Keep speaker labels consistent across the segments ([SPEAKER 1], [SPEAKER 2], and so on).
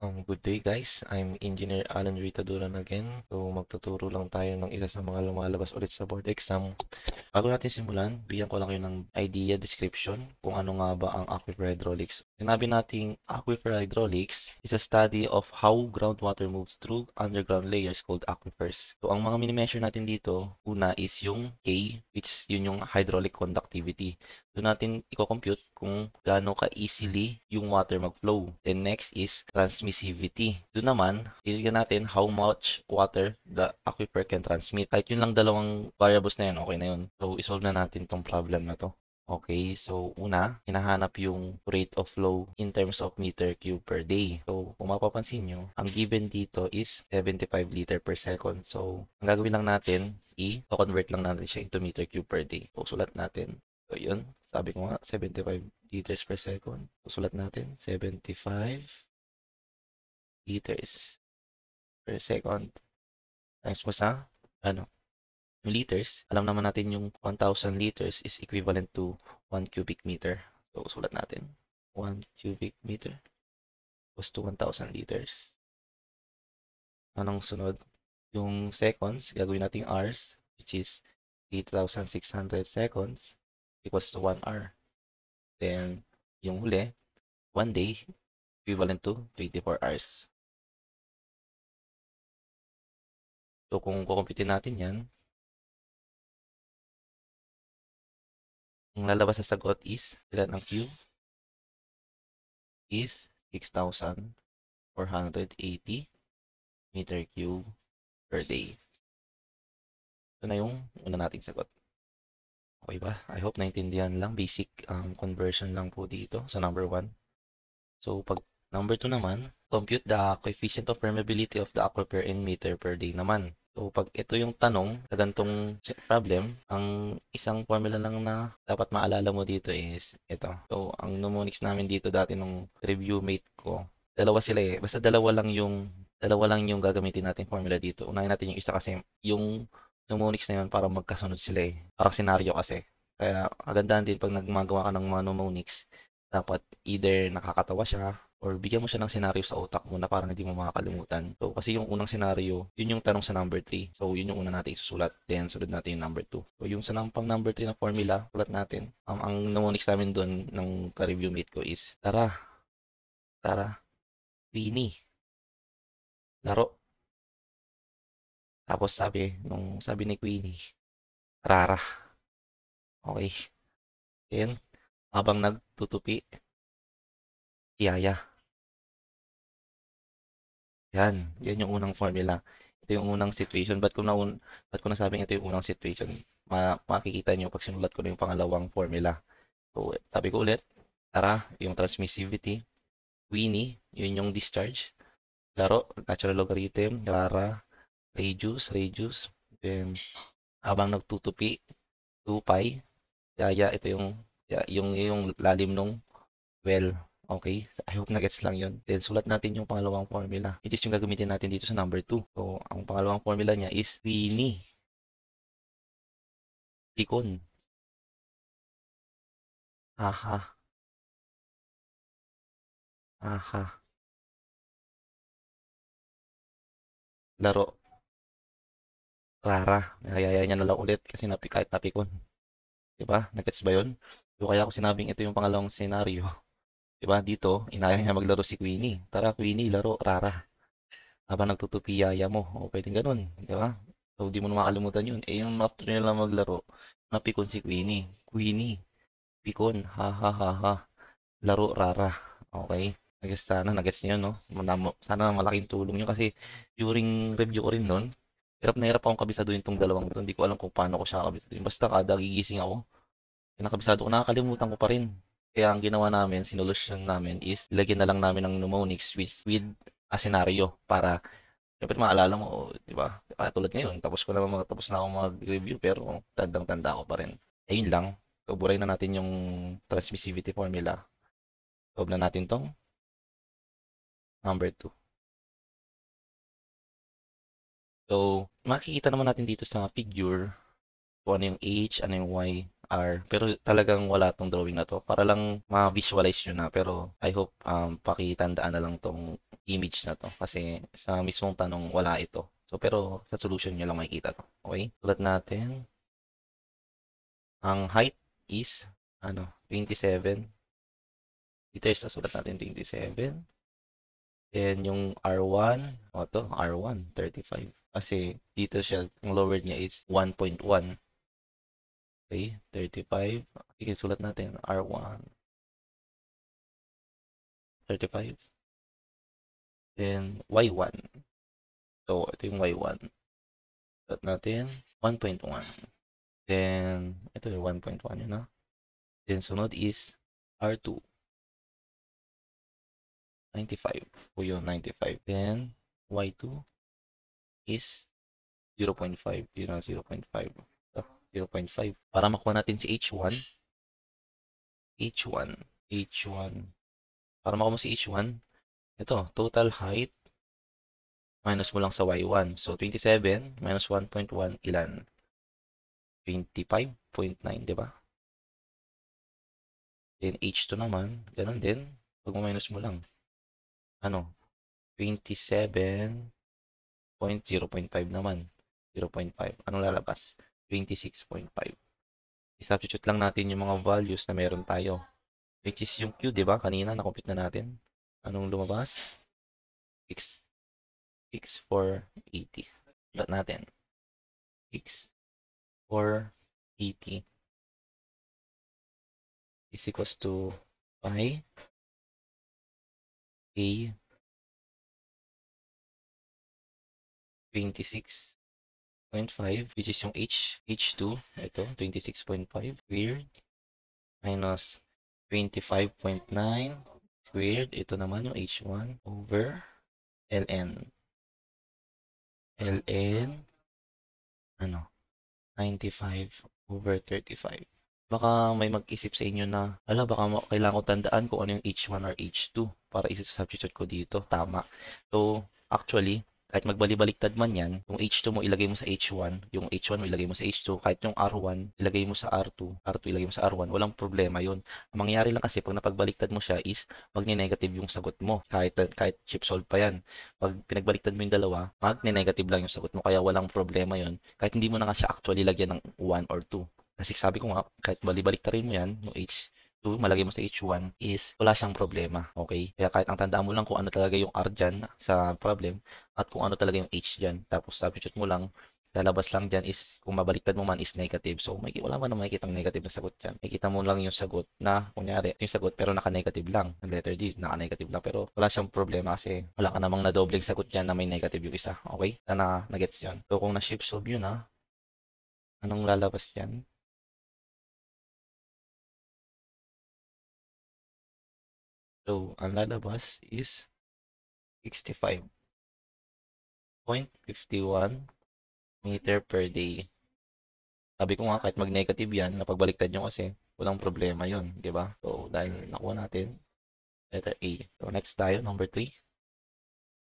[SPEAKER 1] Good day guys, I'm Engineer Alan Ritaduran again. So magtuturo lang tayo ng isa sa mga lumalabas ulit sa board exam. Bago natin simulan, bigyan ko lang kayo ng idea description kung ano nga ba ang aquifer hydraulics. Sinabi nating aquifer hydraulics is a study of how groundwater moves through underground layers called aquifers. So ang mga mini-measure natin dito, una is yung K, which yun yung hydraulic conductivity. Doon natin i-compute kung gaano ka-easily yung water mag-flow. Then next is transmissivity. Doon naman, titignan natin how much water the aquifer can transmit. Kahit yun lang dalawang variables na yun, okay na yun. So, isolve na natin tong problem na to. Okay, so una, hinahanap yung rate of flow in terms of meter cube per day. So, kung mapapansin nyo, ang given dito is 75 liter per second. So, ang gagawin lang natin, i-convert lang natin siya into meter cube per day. So, sulat natin. So, yun. Sabi ko nga, 75 liters per second. So, sulat natin, 75 liters per second. Times mo sa, yung liters. Alam naman natin yung 1,000 liters is equivalent to 1 cubic meter. So, sulat natin. 1 cubic meter was to 1,000 liters. Anong sunod? Yung seconds, gagawin natin hours, which is 8,600 seconds equals to 1 hour. Then, yung huli, 1 day, equivalent to 24 hours. So, kung kukumpitin natin yan, ang lalabas sa sagot is, ilan ang Q? Is 6,480 meter cube per day. Ito na yung una nating sagot. Okay ba? I hope naintindihan lang. Basic conversion lang po dito sa number 1. So, pag number 2 naman, compute the coefficient of permeability of the aquifer in meter per day naman. So, pag ito yung tanong sa ganitong problem, ang isang formula lang na dapat maalala mo dito is ito. So, ang mnemonics namin dito dati nung review mate ko, dalawa sila eh. Basta dalawa lang yung gagamitin natin formula dito. Unahin natin yung isa kasi yung mnemonics na yun para magkasunod sila eh. Parang senaryo kasi. Kaya, kagandahan din pag nagmagawa ka ng mga mnemonics, dapat either nakakatawa siya or bigyan mo siya ng senaryo sa utak mo na parang hindi mo makakalimutan. So, kasi yung unang senaryo, yun yung tanong sa number 3. So, yun yung una natin isusulat. Then, sunod natin yung number 2. So, yung sa pang number 3 na formula, sulat natin. Ang mnemonics namin doon ng ka-review mate ko is, tara, Winnie, laro. Tapos sabi ni Queenie, Rara. Okay. Then, habang nagtutupi, Yaya. Yan yung unang formula. Ito yung unang situation. Ba't ko nasabing ito yung unang situation? Makikita nyo pag sinulat ko na yung pangalawang formula. So, sabi ko ulit, tara, yung transmissivity, Winnie, yun yung discharge, laro, natural logarithm, rara, radius, then, habang nagtutupi, 2 pi, yaya, ito yung lalim nung well. Okay, I hope na-gets lang yun. Then, sulat natin yung pangalawang formula. It is yung gagamitin natin dito sa number 2. So, ang pangalawang formula niya is Winnie. Pikon. Aha. Aha. Laro. Rara. Nayayaya niya na lang ulit kasi kahit napikon. Diba? Nag-gets ba yun? So, kaya ko sinabing ito yung pangalawang scenario. Diba? Dito, inaya niya maglaro si Queenie. Tara, Queenie, laro. Rara. Habang nagtutupi yaya mo. O, pwedeng ganun. Diba? So, di mo na makalimutan yun. Eh, yung after nila maglaro, napikon si Queenie. Queenie, pikon. Ha, ha, ha, ha. Laro, rara. Okay? Nagets niyo, no? Sana malaking tulong yun kasi during review ko rin nun, hirap na hirap akong kabisaduhin tong dalawang to. Hindi ko alam kung paano ko siya kabisaduhin. Basta kada gigising ako, kinakabisado ko, nakakalimutan ko pa rin. Kaya ang ginawa namin, sinolusyon namin is, ilagyan na lang namin ng mnemonics with a scenario para syempre maalala mo, di ba? Tulad ngayon, tapos na ako mag-review pero tandang-tanda ko pa rin. Ayun lang. So, buray na natin yung transmissivity formula. Solve na natin tong number 2. So, makikita naman natin dito sa figure kung ano yung H, ano yung Y, R. Pero talagang wala tong drawing na to. Para lang ma-visualize nyo na. Pero I hope pakitandaan na lang tong image na to kasi sa mismong tanong wala ito. So, pero sa solution nyo lang makikita to. Okay? Sulat natin. Ang height is, 27 meters. So, sulat natin 27. Then, yung R1, R1, 35. Kasi, dito siya, yung lower niya is 1.1. Okay, 35. Sige, sulat natin, R1, 35. Then, Y1. So, ito yung Y1. Sulat natin, 1.1. Then, ito yung 1.1 yun, no? Then, sunod is R2, 95. O yun, 95. Then, Y2 is 0.5. Yun ang 0.5. 0.5. Para makuha natin si H1. Para makuha mo si H1, ito, total height, minus mo lang sa Y1. So, 27 minus 1.1, ilan? 25.9, di ba? Then, H2 naman, ganun din. Pag minus mo lang, 27.0.5 naman. 0.5. Anong lalabas? 26.5. I-substitute lang natin yung mga values na meron tayo. Which is yung Q, di ba? Kanina, na-compute na natin. Anong lumabas? X. X for 80. Sulat natin. X for 80 is equals to pi A 26.5, which is yung H2, ito, 26.5 squared minus 25.9 squared, ito naman yung H1 over ln. ln, 95 over 35. Baka may mag-isip sa inyo na, baka kailangan ko tandaan kung ano yung H1 or H2 para isa-substitute ko dito. Tama. So, actually, kahit magbali-baliktad man yan, yung H2 mo ilagay mo sa H1, yung H1 mo ilagay mo sa H2, kahit yung R1 ilagay mo sa R2, R2 ilagay mo sa R1, walang problema yun. Ang mangyayari lang kasi pag napagbaliktad mo siya is magne-negative yung sagot mo. Kahit chip solve pa yan. Pag pinagbaliktad mo yung dalawa, magne-negative lang yung sagot mo. Kaya walang problema yun. Kahit hindi mo na nga siya actually lagyan ng 1 or 2. Kasi sabi ko nga, kahit bali-baliktarin mo yan, yung H2, malagay mo sa H1, is wala siyang problema. Okay? Kaya kahit ang tandaan mo lang kung ano talaga yung R dyan sa problem, at kung ano talaga yung H dyan. Tapos substitute mo lang, lalabas lang dyan is, kung mabaliktad mo man is negative. So, wala man na makikita ng negative na sagot dyan. Makikita mo lang yung sagot na, kunyari, yung sagot pero naka-negative lang. Yung letter D, naka-negative lang. Pero wala siyang problema kasi wala ka namang na-doubling sagot dyan na may negative yung isa. Okay? Na-gets yan. So, kung na-shift solve yun anong lalabas dyan? So, ang lalabas is 65.51 meter per day. Sabi ko nga, kahit mag-negative yan, napagbaliktad nyo kasi, walang problema yun, di ba? So, dahil nakuha natin, letter A. So, next tayo, number 3.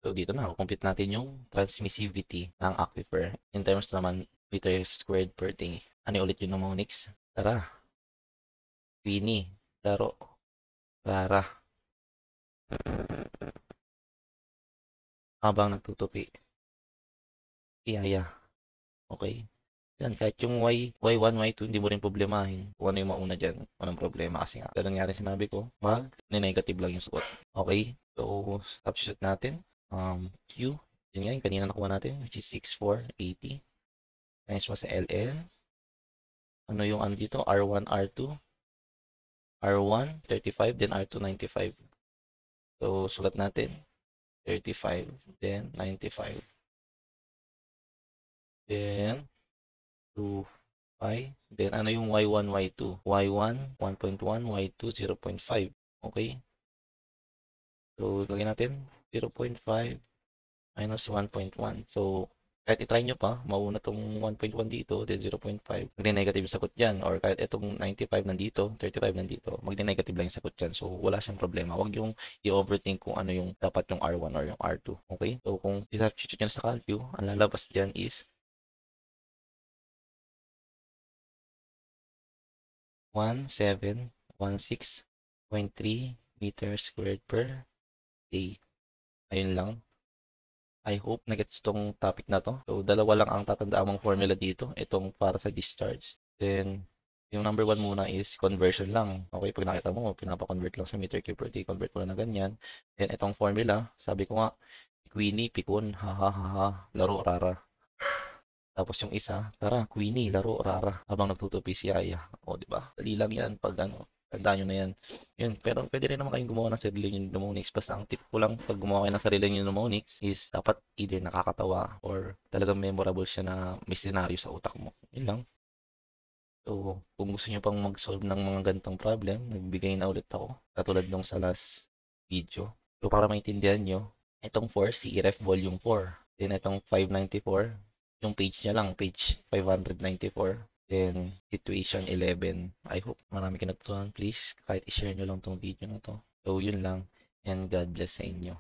[SPEAKER 1] So, dito na, compute natin yung transmissivity ng aquifer in terms naman meter squared per day. Ano ulit yung mnemonics? Tara, Winnie, Laro, Rara, habang nagtutupi, Iyaya. Okay? Yan, kahit yung Y1, Y2, hindi mo rin problemahin kung ano yung mauna dyan. Walang problema kasi nga. Ganun nga rin sinabi ko, negative lang yung sagot. Okay? So, substitute natin. Q, yun nga, yung kanina nakuha natin, which is 6,480. Times mo sa LN. Ano yung ano dito? R1, R2. R1, 35, then R2, 95. So, sulat natin. 35, then 95. Then, 2, then ano yung Y1, Y2? Y1, 1.1, Y2, 0.5. Okay? So, lagyan natin 0.5 minus 1.1. So, kahit itry nyo pa, mauna tong 1.1 dito, then 0.5. Magne-negative yung sagot dyan. Or kahit itong 95 nandito, 35 nandito, magne-negative lang yung sagot dyan. So, wala siyang problema. Huwag yung i-overthink kung ano yung dapat yung R1 or yung R2. Okay? So, kung i-substitute nyo sa calcu, ang lalabas dyan is 1716.3 meters squared per day. Ayun lang. I hope na-gets tong topic na 'to. So, dalawa lang ang tatandaan mong formula dito, itong para sa discharge. Then, yung number 1 muna is conversion lang. Okay, 'pag nakita mo pinapa-convert lang sa meter cube per day, convert mo lang na ganyan. Then itong formula, sabi ko nga, Queenie, pikon, ha, ha, ha, ha, laro, rara. Tapos yung isa, tara, Queenie, laro, rara, habang nagtutupi si Aya. O, di ba? Dali lang yan pag ano, tandaan nyo na yan. Yun, pero pwede rin naman kayong gumawa ng sarili nyo mnemonics. Basta ang tip ko lang pag gumawa kayo ng sarili nyo mnemonics is dapat either nakakatawa or talagang memorable siya na may scenario sa utak mo. Yun lang. So, kung gusto nyo pang mag-solve ng mga ganitong problem, nagbigay na ulit ako. Katulad nung sa last video. So, para maintindihan nyo, itong 4, CERF Volume 4. Then, itong 594, yung page niya lang, page 594. Then, situation 11. I hope marami kayo natutunan. Please, kahit i-share nyo lang tong video na to. So, yun lang. And God bless sa inyo.